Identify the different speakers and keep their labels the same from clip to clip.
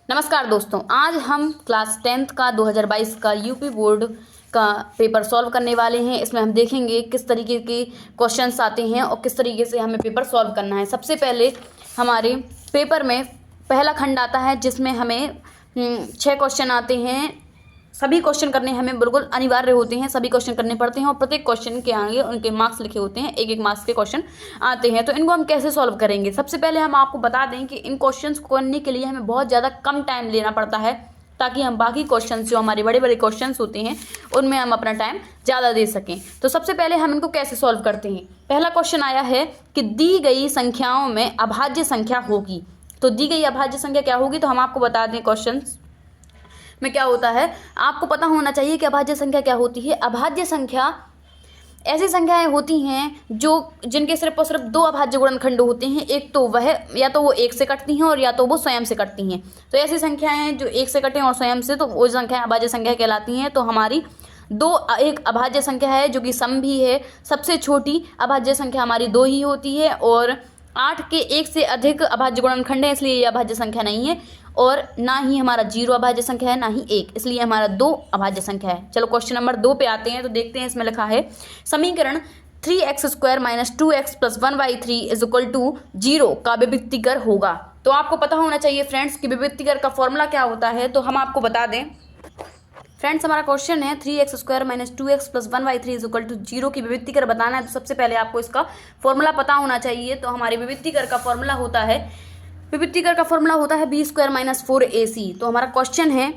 Speaker 1: नमस्कार दोस्तों, आज हम क्लास 10th का 2022 का यूपी बोर्ड का पेपर सॉल्व करने वाले हैं। इसमें हम देखेंगे किस तरीके के क्वेश्चंस आते हैं और किस तरीके से हमें पेपर सॉल्व करना है। सबसे पहले हमारे पेपर में पहला खंड आता है जिसमें हमें 6 क्वेश्चन आते हैं। सभी क्वेश्चन करने हमें बिल्कुल अनिवार्य होते हैं, सभी क्वेश्चन करने पड़ते हैं और प्रत्येक क्वेश्चन के आगे उनके मार्क्स लिखे होते हैं। एक मार्क्स के क्वेश्चन आते हैं, तो इनको हम कैसे सॉल्व करेंगे। सबसे पहले हम आपको बता दें कि इन क्वेश्चंस को करने के लिए हमें बहुत ज़्यादा कम टाइम लेना पड़ता है, ताकि हम बाकी क्वेश्चन जो हमारे बड़े बड़े क्वेश्चन होते हैं उनमें हम अपना टाइम ज़्यादा दे सकें। तो सबसे पहले हम इनको कैसे सॉल्व करते हैं। पहला क्वेश्चन आया है कि दी गई संख्याओं में अभाज्य संख्या होगी। तो दी गई अभाज्य संख्या क्या होगी, तो हम आपको बता दें क्वेश्चन में क्या होता है। आपको पता होना चाहिए कि अभाज्य संख्या क्या होती है। अभाज्य संख्या ऐसी संख्याएं होती हैं जो जिनके सिर्फ और सिर्फ 2 अभाज्य गुणनखंड होते हैं। एक तो वह या तो वो 1 से कटती हैं और या तो वो स्वयं से कटती हैं। तो ऐसी संख्याएं जो 1 से कटें और स्वयं से, तो वो संख्याएं अभाज्य संख्या कहलाती हैं। तो हमारी एक अभाज्य संख्या है जो कि सम भी है। सबसे छोटी अभाज्य संख्या हमारी 2 ही होती है और 8 के 1 से अधिक अभाज्य गुणनखंड है, इसलिए ये अभाज्य संख्या नहीं है। और ना ही हमारा 0 अभाज्य संख्या है, ना ही 1, इसलिए हमारा 2 अभाज्य संख्या है। चलो क्वेश्चन नंबर 2 पे आते हैं। तो देखते हैं, इसमें लिखा है समीकरण 3x² - 2x + 1/3 = 0 का विभक्तिकर होगा। तो आपको पता होना चाहिए फ्रेंड्स कि विभक्तिकर का फॉर्मूला क्या होता है। तो हम आपको बता दें फ्रेंड्स, हमारा क्वेश्चन है 3x² - 2x + 1/3 = 0 की विभक्तिकर बताना है। तो सबसे पहले आपको इसका फॉर्मूला पता होना चाहिए। तो हमारे विभक्तिकर का फॉर्मूला होता है b² - 4ac। तो हमारा क्वेश्चन है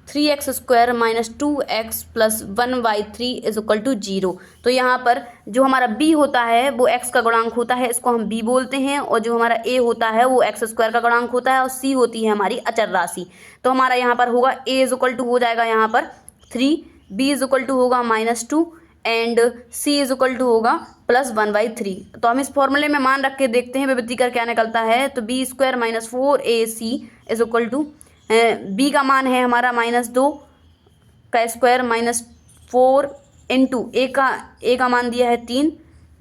Speaker 1: 3x² - 2x + 1/3 = 0। तो यहाँ पर जो हमारा b होता है वो x का गुणांक होता है, इसको हम b बोलते हैं। और जो हमारा a होता है वो x² का गुणांक होता है और c होती है हमारी अचर राशि। तो हमारा यहाँ पर होगा a = हो जाएगा यहाँ पर 3, b = होगा -2 एंड c = होगा +1/3। तो हम इस फॉर्मूले में मान रख के देखते हैं विभक्तिकर क्या निकलता है। तो b² - 4ac = b का मान है हमारा -2 का स्क्वायर -4 इंटू a का मान दिया है 3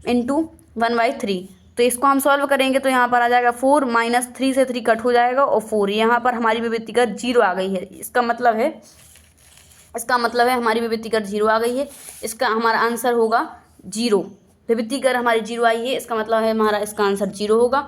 Speaker 1: इंटू 1/3। तो इसको हम सॉल्व करेंगे तो यहाँ पर आ जाएगा 4 - 3 से 3 कट हो जाएगा और 4। यहाँ पर हमारी विभक्तिकर 0 आ गई है। इसका मतलब है हमारी विभक्तिकर 0 आ गई है। इसका हमारा आंसर होगा 0। विभक्तिकर हमारी 0 आई है, इसका मतलब है हमारा इसका आंसर 0 होगा।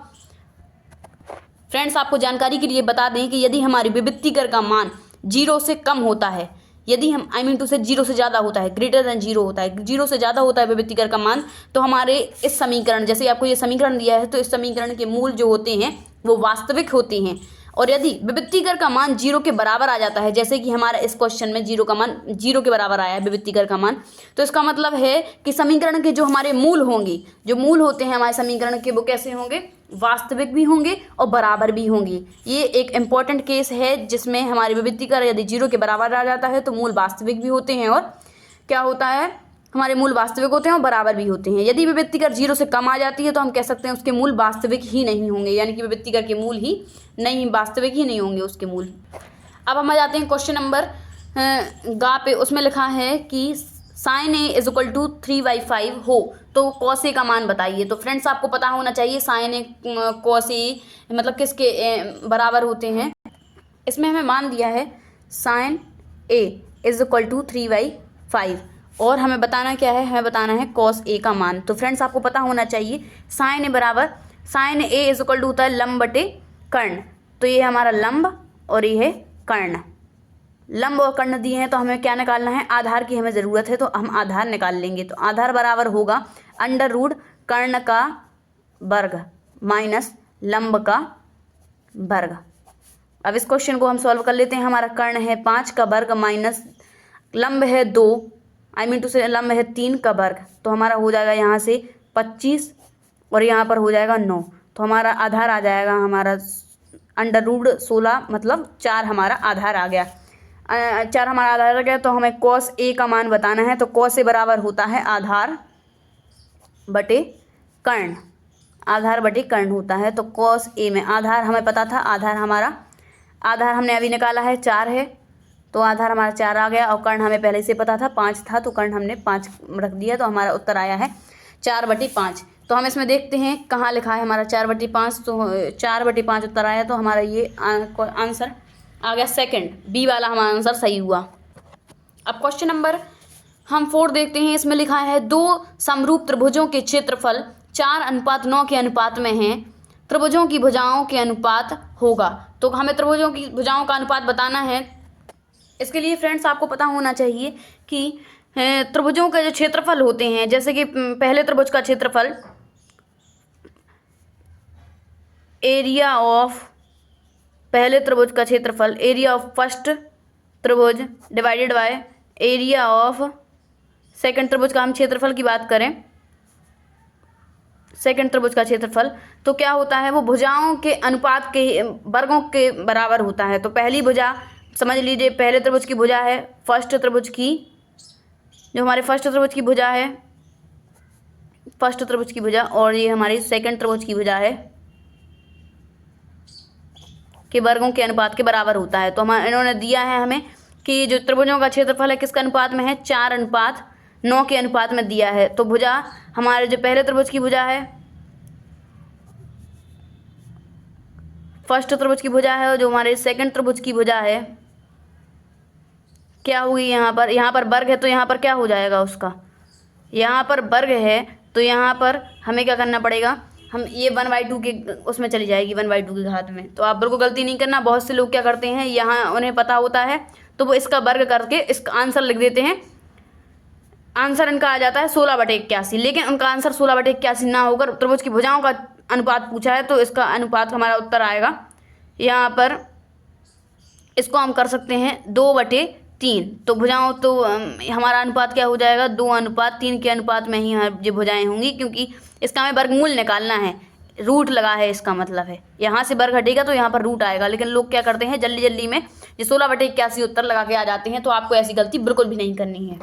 Speaker 1: फ्रेंड्स, आपको जानकारी के लिए बता दें कि यदि हमारी विभक्तिकर का मान 0 से कम होता है, यदि हम टू से 0 से ज़्यादा होता है, ग्रेटर देन 0 होता है, 0 से ज़्यादा होता है विभक्तिकर का मान, तो हमारे इस समीकरण, जैसे आपको ये समीकरण दिया है, तो इस समीकरण के मूल जो होते हैं वो वास्तविक होते हैं। और यदि विभक्तिकर का मान 0 के बराबर आ जाता है, जैसे कि हमारा इस क्वेश्चन में 0 का मान 0 के बराबर आया है विभक्तिकर का मान, तो इसका मतलब है कि समीकरण के जो हमारे मूल होंगे, जो मूल होते हैं हमारे समीकरण के, वो कैसे होंगे, वास्तविक भी होंगे और बराबर भी होंगे। ये एक इम्पॉर्टेंट केस है जिसमें हमारी विभक्तिकर यदि 0 के बराबर आ जाता है तो मूल वास्तविक भी होते हैं और क्या होता है, हमारे मूल वास्तविक होते हैं और बराबर भी होते हैं। यदि विभक्तिकर 0 से कम आ जाती है तो हम कह सकते हैं उसके मूल वास्तविक ही नहीं होंगे, यानी कि विभक्तिकर के मूल ही नहीं, वास्तविक ही नहीं होंगे उसके मूल। अब हम आ जाते हैं क्वेश्चन नंबर गा पे। उसमें लिखा है कि sin a = 3/5 हो तो cos a का मान बताइए। तो फ्रेंड्स, आपको पता होना चाहिए sin a cos a मतलब किसके बराबर होते हैं। इसमें हमें मान दिया है sin a = 3/5 और हमें बताना क्या है, हमें बताना है cos a का मान। तो फ्रेंड्स, आपको पता होना चाहिए sin a = होता है लंब बटे कर्ण। तो ये हमारा लंब और ये है कर्ण। लंब और कर्ण दिए हैं तो हमें क्या निकालना है, आधार की हमें ज़रूरत है, तो हम आधार निकाल लेंगे। तो आधार बराबर होगा √ कर्ण का वर्ग माइनस लंब का वर्ग। अब इस क्वेश्चन को हम सॉल्व कर लेते हैं। हमारा कर्ण है 5 का वर्ग माइनस लंब है 2 से लंब है 3 का वर्ग। तो हमारा हो जाएगा यहाँ से 25 और यहाँ पर हो जाएगा 9। तो हमारा आधार आ जाएगा हमारा √ 16 मतलब 4 हमारा आधार आ गया। 4 हमारा आधार आ गया। तो हमें cos a का मान बताना है। तो cos a बराबर होता है आधार बटे कर्ण, आधार बटे कर्ण होता है। तो cos a में आधार हमें पता था, आधार हमने अभी निकाला है 4 है, तो आधार हमारा 4 आ गया। और कर्ण हमें पहले से पता था 5 था, तो कर्ण हमने 5 रख दिया। तो हमारा उत्तर आया है 4/5। तो हम इसमें देखते हैं कहाँ लिखा है हमारा 4/5। तो 4/5 उत्तर आया। तो हमारा ये आंसर आ गया सेकंड, बी वाला हमारा आंसर सही हुआ। अब क्वेश्चन नंबर हम 4 देखते हैं। इसमें लिखा है 2 समरूप त्रिभुजों के क्षेत्रफल 4:9 के अनुपात में हैं, त्रिभुजों की भुजाओं के अनुपात होगा। तो हमें त्रिभुजों की भुजाओं का अनुपात बताना है। इसके लिए फ्रेंड्स आपको पता होना चाहिए कि त्रिभुजों के जो क्षेत्रफल होते हैं, जैसे कि पहले त्रिभुज का क्षेत्रफल एरिया ऑफ फर्स्ट त्रिभुज divided by area of second त्रिभुज का हम क्षेत्रफल की बात करें, सेकंड त्रिभुज का क्षेत्रफल, तो क्या होता है वो भुजाओं के अनुपात के वर्गों के बराबर होता है। तो पहली भुजा समझ लीजिए, पहले त्रिभुज की भुजा है फर्स्ट त्रिभुज की, जो हमारे फर्स्ट त्रिभुज की भुजा है, फर्स्ट त्रिभुज की भुजा, और ये हमारी सेकंड त्रिभुज की भुजा है के वर्गों के अनुपात के बराबर होता है। तो हम इन्होंने दिया है हमें कि जो त्रिभुजों का क्षेत्रफल है किसका अनुपात में है, 4:9 के अनुपात में दिया है। तो भुजा हमारे जो पहले त्रिभुज की भुजा है, फर्स्ट त्रिभुज की भुजा है, और जो हमारे सेकंड त्रिभुज की भुजा है, क्या हुई यहाँ पर वर्ग है, तो यहाँ पर क्या हो जाएगा उसका, यहाँ पर वर्ग है तो यहाँ पर हमें क्या करना पड़ेगा, हम ये 1/2 के उसमें चली जाएगी, 1/2 के घात में। तो आप बिल्कुल गलती नहीं करना। बहुत से लोग क्या करते हैं, यहाँ उन्हें पता होता है तो वो इसका वर्ग करके इसका आंसर लिख देते हैं। आंसर इनका आ जाता है 16/81, लेकिन उनका आंसर 16/81 ना होकर त्रिभुज की भुजाओं का अनुपात पूछा है, तो इसका अनुपात हमारा उत्तर आएगा यहाँ पर, इसको हम कर सकते हैं 2/3। तो भुजाओं तो हमारा अनुपात क्या हो जाएगा, 2:3 के अनुपात में ही ये भुजाएं होंगी, क्योंकि इसका हमें वर्गमूल निकालना है, रूट लगा है, इसका मतलब है यहाँ से वर्ग हटेगा तो यहाँ पर रूट आएगा। लेकिन लोग क्या करते हैं जल्दी जल्दी में ये 16/81 उत्तर लगा के आ जाते हैं, तो आपको ऐसी गलती बिल्कुल भी नहीं करनी है।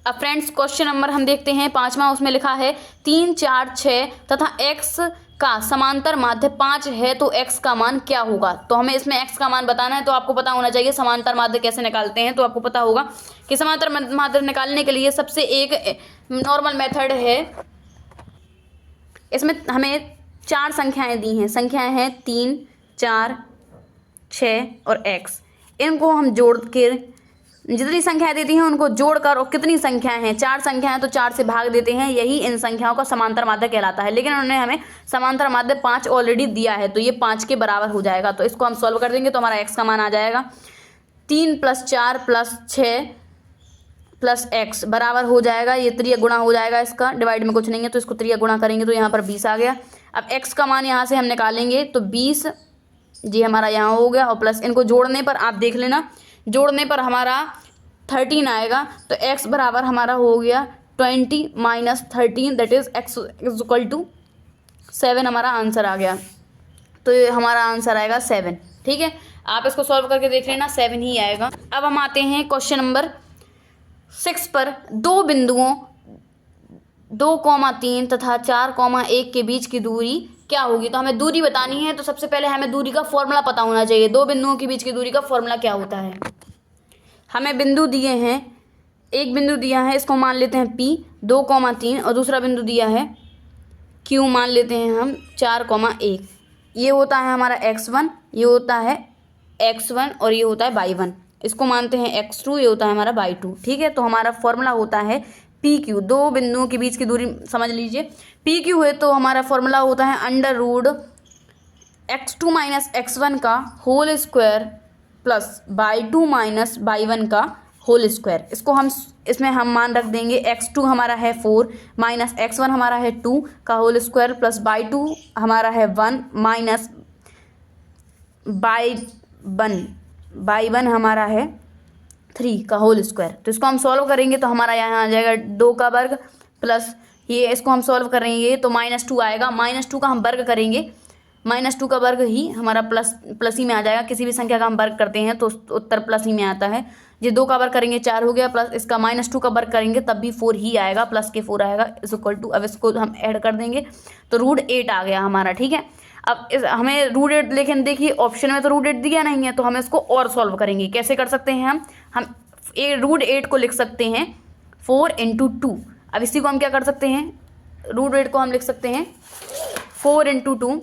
Speaker 1: अब फ्रेंड्स क्वेश्चन नंबर हम देखते हैं 5वां। उसमें लिखा है 3, 4, 6 तथा x का समांतर माध्य 5 है, तो x का मान क्या होगा। तो हमें इसमें x का मान बताना है। तो आपको पता होना चाहिए समांतर माध्य कैसे निकालते हैं। तो आपको पता होगा कि समांतर माध्य निकालने के लिए सबसे एक नॉर्मल मेथड है। इसमें हमें 4 संख्याएं दी हैं, संख्याएं हैं 3, 4, 6 और x। इनको हम जोड़ के जितनी संख्याएं देती हैं उनको जोड़कर, और कितनी संख्याएं हैं, 4 संख्याएं, तो 4 से भाग देते हैं, यही इन संख्याओं का समांतर माध्य कहलाता है। लेकिन उन्होंने हमें समांतर माध्य 5 ऑलरेडी दिया है, तो ये 5 के बराबर हो जाएगा। तो इसको हम सॉल्व कर देंगे तो हमारा x का मान आ जाएगा 3 + 4 + 6 + x बराबर हो जाएगा, ये त्रिया गुणा हो जाएगा, इसका डिवाइड में कुछ नहीं है तो इसको त्रिया गुणा करेंगे तो यहाँ पर 20 आ गया। अब x का मान यहाँ से हम निकालेंगे तो 20 जी हमारा यहाँ हो गया, और प्लस इनको जोड़ने पर आप देख लेना, जोड़ने पर हमारा 13 आएगा। तो x बराबर हमारा हो गया 20 - 13, दैट इज x = 7 हमारा आंसर आ गया। तो ये हमारा आंसर आएगा 7। ठीक है, आप इसको सॉल्व करके देख लेना, 7 ही आएगा। अब हम आते हैं क्वेश्चन नंबर 6 पर। 2 बिंदुओं 2,3 तथा 4,1 के बीच की दूरी क्या होगी। तो हमें दूरी बतानी है। तो सबसे पहले हमें दूरी का फॉर्मूला पता होना चाहिए। 2 बिंदुओं के बीच की दूरी का फॉर्मूला क्या होता है। हमें बिंदु दिए हैं, एक बिंदु दिया है, इसको मान लेते हैं P 2,3, और दूसरा बिंदु दिया है Q, मान लेते हैं हम 4,1। ये होता है हमारा x1, ये होता है x1, और ये होता है y1। इसको मानते हैं x2, ये होता है हमारा y2। ठीक है, तो हमारा फॉर्मूला होता है PQ। 2 बिंदुओं के बीच की दूरी समझ लीजिए PQ है, तो हमारा फॉर्मूला होता है √x2 - x1 का whole square plus y2 - y1 का होल स्क्वायर। इसको हम इसमें हम मान रख देंगे, x2 हमारा है 4 - x1 हमारा है 2 का होल स्क्वायर प्लस y2 हमारा है 1 माइनस y1 हमारा है 3 का होल स्क्वायर। तो इसको हम सॉल्व करेंगे तो हमारा यहाँ आ जाएगा 2 का वर्ग प्लस ये, इसको हम सॉल्व करेंगे तो -2 आएगा। -2 का हम वर्ग करेंगे, -2 का वर्ग ही हमारा प्लस ही में आ जाएगा। किसी भी संख्या का हम वर्ग करते हैं तो उत्तर प्लस ही में आता है। ये 2 का वर्ग करेंगे 4 हो गया, प्लस इसका -2 का वर्ग करेंगे तब भी 4 ही आएगा, प्लस के 4 आएगा = अब इसको हम ऐड कर देंगे तो √8 आ गया हमारा। ठीक है, अब हमें √8, लेकिन देखिए ऑप्शन में तो √8 दिया नहीं है, तो हम इसको और सॉल्व करेंगे। कैसे कर सकते हैं हम √8 को लिख सकते हैं 4 × 2। अब इसी को हम क्या कर सकते हैं, √8 को हम लिख सकते हैं 4 × 2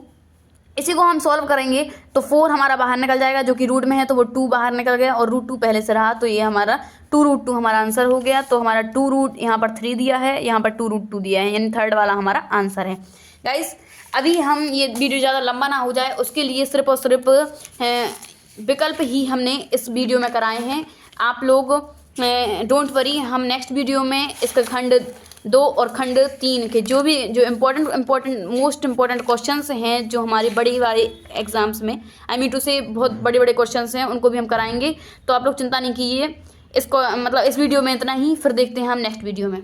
Speaker 1: इसी को हम सॉल्व करेंगे तो 4 हमारा बाहर निकल जाएगा, जो कि रूट में है तो वो 2 बाहर निकल गया और रूट 2 पहले से रहा, तो ये हमारा 2√2 हमारा आंसर हो गया। तो हमारा 2 रूट यहाँ पर 3 दिया है, यहाँ पर 2√2 दिया है, यानी थर्ड वाला हमारा आंसर है। गाइस अभी हम ये वीडियो ज़्यादा लंबा ना हो जाए उसके लिए सिर्फ और सिर्फ विकल्प ही हमने इस वीडियो में कराए हैं। आप लोग डोंट वरी, हम नेक्स्ट वीडियो में इसका खंड 2 और खंड 3 के जो मोस्ट इम्पोर्टेंट क्वेश्चंस हैं जो हमारे बड़े एग्जाम्स में आई मीन टू से बहुत बड़े बड़े क्वेश्चंस हैं, उनको भी हम कराएंगे। तो आप लोग चिंता नहीं कीजिए, इसको मतलब इस वीडियो में इतना ही, फिर देखते हैं हम नेक्स्ट वीडियो में।